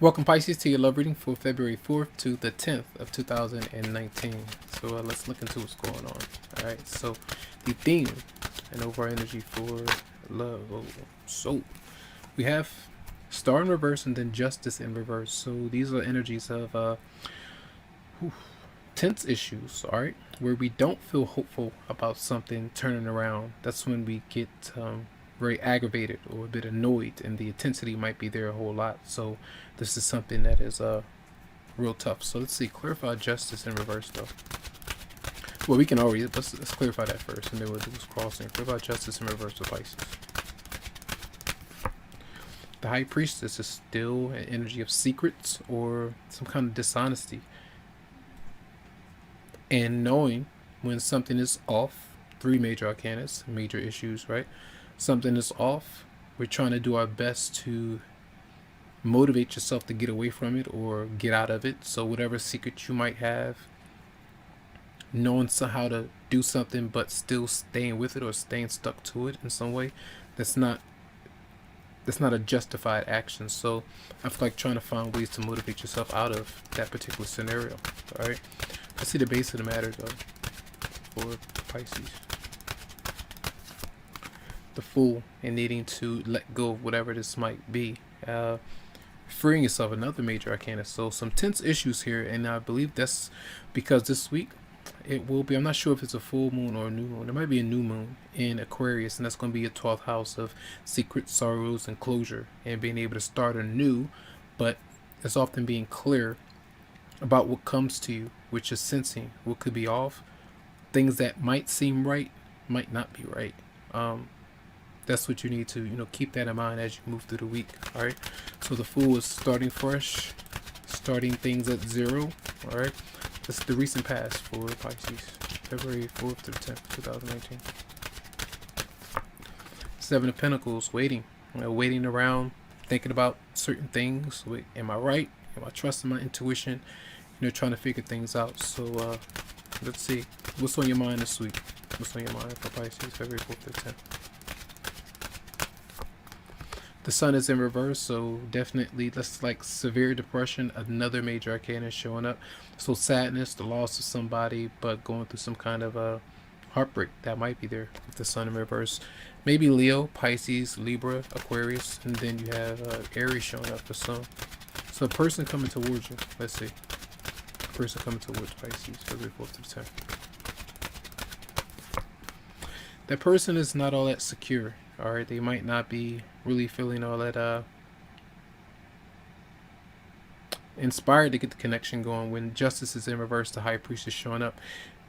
Welcome Pisces to your love reading for February 4th to the 10th of 2019. So let's look into what's going on. Alright, so the theme and overall energy for love. So we have Star in reverse and then Justice in reverse. So these are energies of tense issues, alright, where we don't feel hopeful about something turning around. That's when we get very aggravated or a bit annoyed, and the intensity might be there a whole lot. So this is something that is real tough. So let's see, clarify Justice in reverse though. Well, we can already, let's clarify that first, and then we'll do this crossing. Clarify Justice in reverse with Pisces. The High Priestess is still an energy of secrets or some kind of dishonesty, and knowing when something is off. Three major arcanas, major issues, right? Something is off. We're trying to do our best to motivate yourself to get away from it or get out of it. So whatever secret you might have, knowing how to do something but still staying with it or staying stuck to it in some way, that's not a justified action. So I feel like trying to find ways to motivate yourself out of that particular scenario. All right, let's see the base of the matter though for Pisces. The Fool, and needing to let go of whatever this might be. Freeing yourself, another major arcana. So some tense issues here, and I believe that's because this week it will be, I'm not sure if it's a full moon or a new moon. There might be a new moon in Aquarius, and that's going to be your 12th house of secret sorrows and closure and being able to start anew, but it's often being clear about what comes to you, which is sensing what could be off. Things that might seem right might not be right. That's what you need to, keep that in mind as you move through the week. All right. So the Fool is starting fresh, starting things at zero. All right. This is the recent past for Pisces, February 4th to the 10th, 2019. Seven of Pentacles, waiting, waiting around, thinking about certain things. Wait, am I right? Am I trusting my intuition? Trying to figure things out. So let's see, what's on your mind this week? What's on your mind for Pisces, February 4th to the 10th? The Sun is in reverse, so definitely that's like severe depression. Another major arcana is showing up. So sadness, the loss of somebody, but going through some kind of heartbreak that might be there with the Sun in reverse. Maybe Leo, Pisces, Libra, Aquarius, and then you have Aries showing up for some. So a person coming towards you. Let's see. A person coming towards Pisces, February 4th to the 10th. That person is not all that secure. All right, they might not be really feeling all that inspired to get the connection going. When Justice is in reverse, the High Priest is showing up.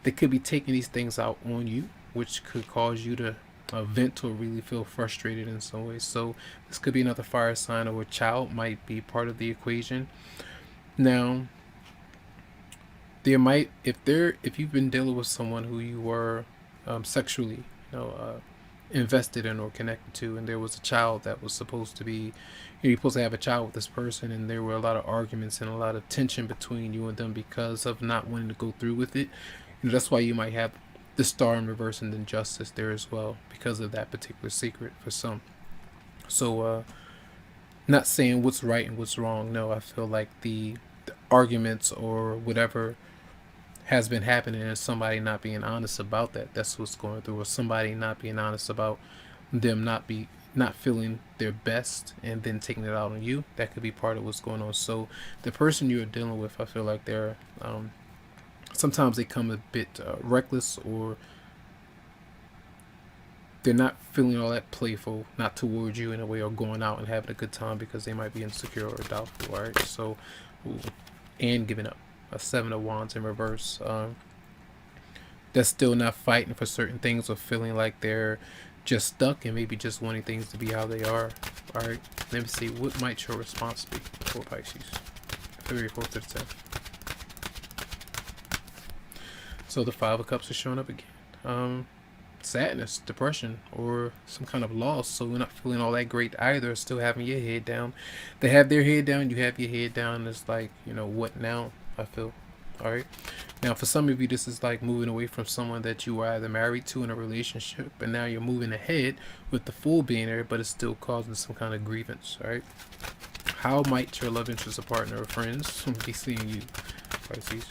They could be taking these things out on you, which could cause you to vent or really feel frustrated in some ways. So this could be another fire sign, or a child might be part of the equation. Now, there might, if you've been dealing with someone who you were sexually, invested in or connected to, and there was a child that was supposed to be, you're supposed to have a child with this person, and there were a lot of arguments and a lot of tension between you and them because of not wanting to go through with it. That's why you might have the Star in reverse and then Justice there as well, because of that particular secret for some. So not saying what's right and what's wrong. No, I feel like the arguments or whatever has been happening and somebody not being honest about that. That's what's going through, or somebody not being honest about them not feeling their best and then taking it out on you. That could be part of what's going on. So the person you're dealing with, I feel like they're sometimes they come a bit reckless, or they're not feeling all that playful, not towards you in a way, or going out and having a good time because they might be insecure or doubtful. All right. So and giving up. A Seven of Wands in reverse. That's still not fighting for certain things, or feeling like they're just stuck and maybe just wanting things to be how they are. All right, let me see, what might your response be for Pisces, February 4th to the 10th? So the Five of Cups is showing up again. Sadness, depression, or some kind of loss. So we're not feeling all that great either, still having your head down. They have their head down, you have your head down. It's like, what now? I feel. All right. Now, for some of you, this is like moving away from someone that you were either married to in a relationship, and now you're moving ahead with the Fool being there, but it's still causing some kind of grievance. All right. How might your love interest or partner or friends be seeing you, Pisces?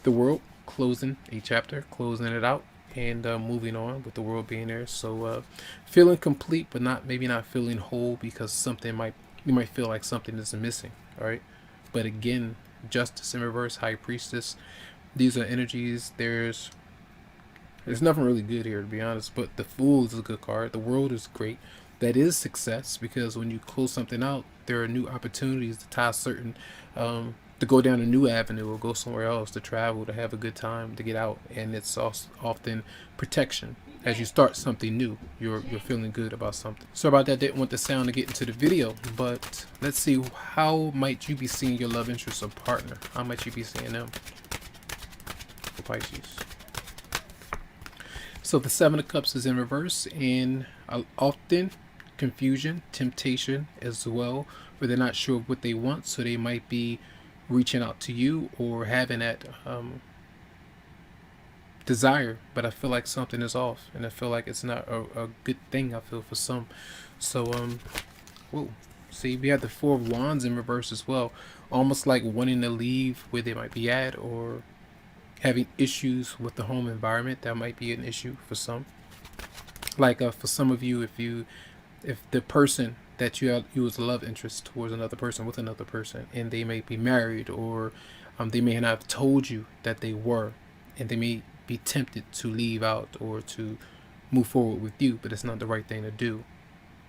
The World, closing a chapter, closing it out, and moving on with the World being there. So feeling complete, but maybe not feeling whole, because you might feel like something is missing. All right, but again, Justice in reverse, High Priestess. These are energies. There's nothing really good here, to be honest. But the Fool is a good card. The World is great. That is success, because when you close something out, there are new opportunities to tie certain, to go down a new avenue or go somewhere else, to travel, to have a good time, to get out. And it's also often protection. As you start something new, you're feeling good about something. So about that, didn't want the sound to get into the video, but let's see, how might you be seeing your love interest or partner? How might you be seeing them, for Pisces? So the Seven of Cups is in reverse, and often confusion, temptation as well, where they're not sure what they want, so they might be reaching out to you or having that desire, but I feel like something is off, and I feel like it's not a good thing. I feel for some. So whoa, see, we have the Four of Wands in reverse as well, almost like wanting to leave where they might be at, or having issues with the home environment. That might be an issue for some. Like for some of you, if the person that you was a love interest towards another person, with another person, and they may be married, or they may not have told you that they were, and they may be tempted to leave out or to move forward with you, but it's not the right thing to do.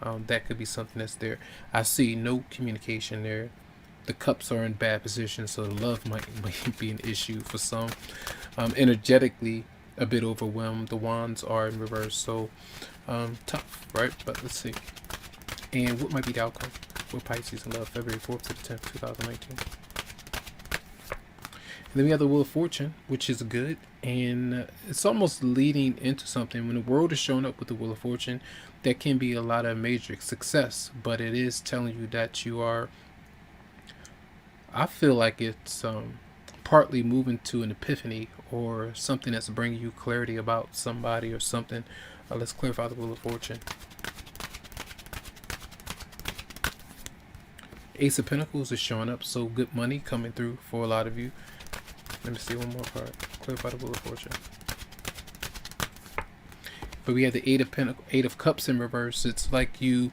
That could be something that's there. I see no communication there. The cups are in bad position, so love might be an issue for some. Energetically, a bit overwhelmed. The Wands are in reverse, so tough, right? But let's see. And what might be the outcome for Pisces in love, February 4th to the 10th, 2019? And then we have the Wheel of Fortune, which is good, and it's almost leading into something. When the World is showing up with the Wheel of Fortune, there can be a lot of major success, but it is telling you that you are, I feel like it's partly moving to an epiphany, or something that's bringing you clarity about somebody or something. Let's clarify the Wheel of Fortune. Ace of Pentacles is showing up, so good money coming through for a lot of you. Let me see one more card. Clarify the Wheel of Fortune. But we have the Eight of Cups in reverse. It's like you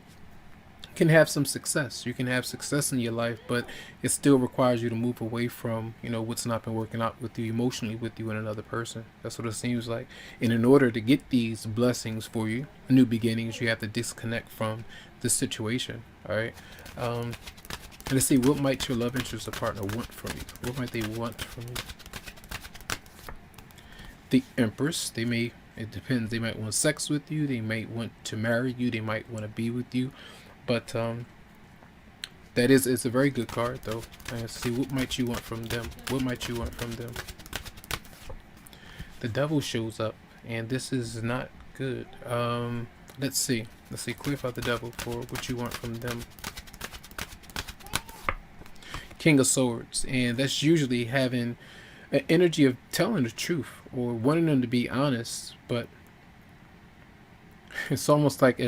can have some success. You can have success in your life, but it still requires you to move away from, what's not been working out with you emotionally, with you and another person. That's what it seems like. And in order to get these blessings for you, new beginnings, you have to disconnect from the situation. All right. Let's see, what might your love interest or partner want from you? What might they want from you? The Empress, it depends. They might want sex with you. They might want to marry you. They might want to be with you. But it's a very good card, though. Let's see, what might you want from them? What might you want from them? The Devil shows up, and this is not good. Let's see. Clarify the Devil for what you want from them. King of Swords, and that's usually having an energy of telling the truth or wanting them to be honest, but it's almost like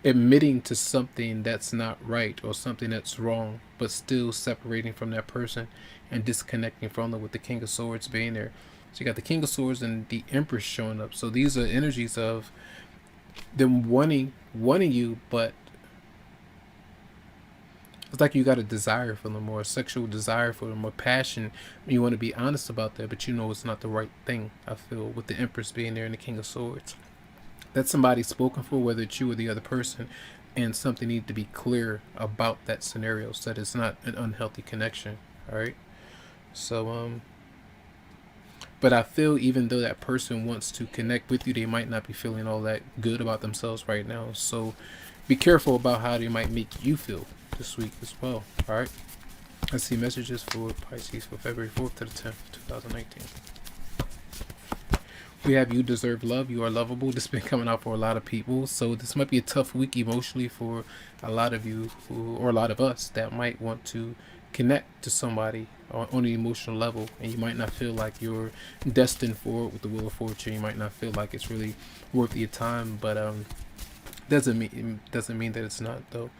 admitting to something that's not right or something that's wrong, but still separating from that person and disconnecting from them, with the King of Swords being there. So you got the King of Swords and the Empress showing up. So these are energies of them wanting you, but it's like you got a desire for them, or a sexual desire for them, or passion. You want to be honest about that, but it's not the right thing, I feel, with the Empress being there and the King of Swords. That's somebody spoken for, whether it's you or the other person, and something needs to be clear about that scenario so that it's not an unhealthy connection. All right. So, but I feel even though that person wants to connect with you, they might not be feeling all that good about themselves right now. So be careful about how they might make you feel this week as well. All right. Let's see messages for Pisces for February 4th to the 10th, 2019. We have You Deserve Love. You are lovable. This has been coming out for a lot of people. So this might be a tough week emotionally for a lot of you, or a lot of us, that might want to connect to somebody on an emotional level, and you might not feel like you're destined for it with the Wheel of Fortune. You might not feel like it's really worth your time, but doesn't mean that it's not, though.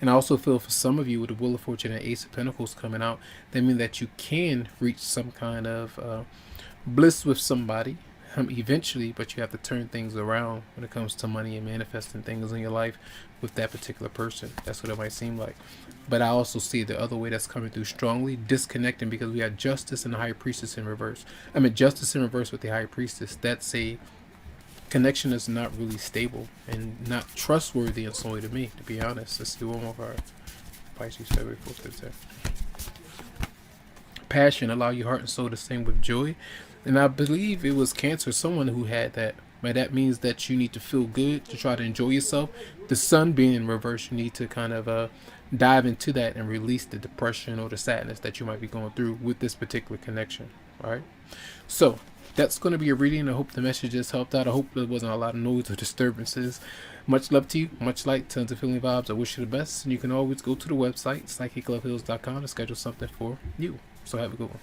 And I also feel for some of you with the Wheel of Fortune and Ace of Pentacles coming out, that means that you can reach some kind of bliss with somebody eventually, but you have to turn things around when it comes to money and manifesting things in your life with that particular person. That's what it might seem like. But I also see the other way that's coming through strongly, disconnecting, because we have Justice and the High Priestess in reverse. I mean, Justice in reverse with the High Priestess. That's a connection that's not really stable and not trustworthy in some way to me, to be honest. Let's do one more card. Pisces, February 4th to 10th. Passion, allow your heart and soul to sing with joy. And I believe it was Cancer, someone who had that. But that means that you need to feel good, to try to enjoy yourself. The Sun being in reverse, you need to kind of dive into that and release the depression or the sadness that you might be going through with this particular connection. All right. So that's going to be a reading. I hope the messages helped out. I hope there wasn't a lot of noise or disturbances. Much love to you. Much light. Tons of feeling vibes. I wish you the best. And you can always go to the website, psychicloveheals.com, to schedule something for you. So have a good one.